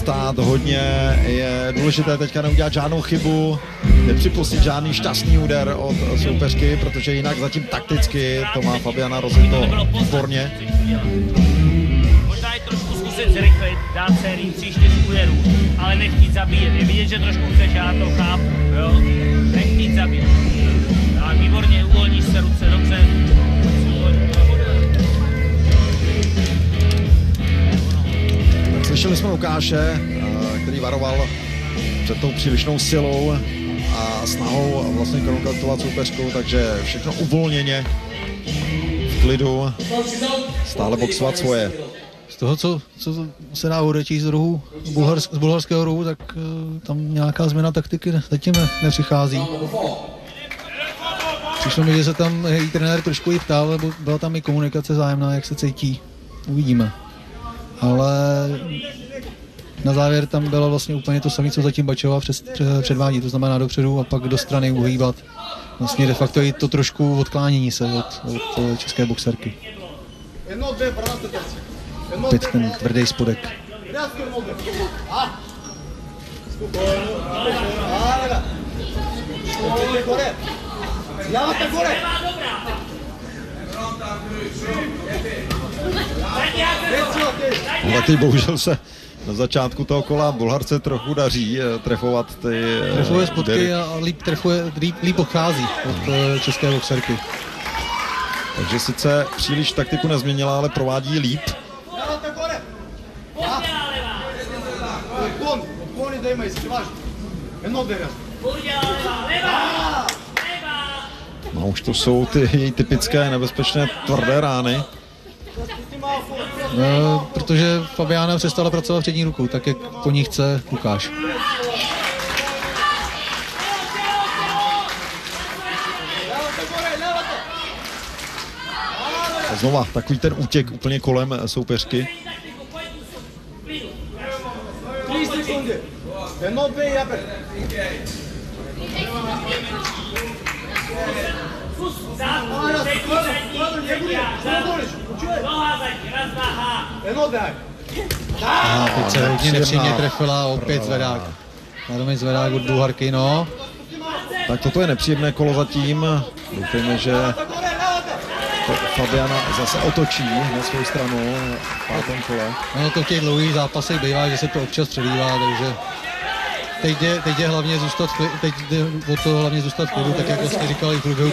stát hodně. Je důležité teďka neudělat žádnou chybu, nepřipustit žádný šťastný úder od soupeřky, protože jinak zatím takticky to má Fabiana rozhodnuto výborně. Možná je trošku zkusit zrychlit, dát sérii 3-4 úderů, ale nechtít zabíjet. Je vidět, že trošku chceš, já to chápu, jo? Nechtít zabíjet. Tak výborně, uvolníš se ruce, dobře. Slyšeli jsme Lukáše, který varoval před tou přílišnou silou a snahou vlastně kontaktovat soupeřkou, takže všechno uvolněně, v klidu, stále boxovat svoje. Z toho, co se dá odečíst z rohu, z bulharského rohu, tak tam nějaká změna taktiky zatím nepřichází. Přišlo mi, že se tam její trenér trošku i ptal, nebo byla tam i komunikace zájemná, jak se cítí. Uvidíme. Ale na závěr tam bylo vlastně úplně to samé, co zatím Bačová předvádí, to znamená dopředu a pak do strany uhýbat. Vlastně de facto i to trošku odklánění se od české boxerky. Opět ten tvrdý spodek. Letý bohužel se na začátku toho kola Bulharce trochu daří trefovat ty trefuje spodky a líp odchází od české boxerky. Takže sice příliš taktiku nezměnila, ale provádí líp. No už to jsou ty její typické nebezpečné tvrdé rány. Protože Fabiana přestala pracovat přední rukou, tak jak po ní chce Lukáš. A znova takový ten útěk úplně kolem soupeřky. A teď se hodně nepříjemně trefila, opět zvedák. Nadomí zvedák od Bulharky, no. Tak toto je nepříjemné kolo zatím. Doufejme, že to Fabiana zase otočí na svou stranu v pátém kole. No to v těch dlouhých zápasech bývá, že se to občas přelívá, takže teď jde hlavně zůstat, teď jde o to hlavně zůstat v klidu, tak jak vlastně říkal i v průběhu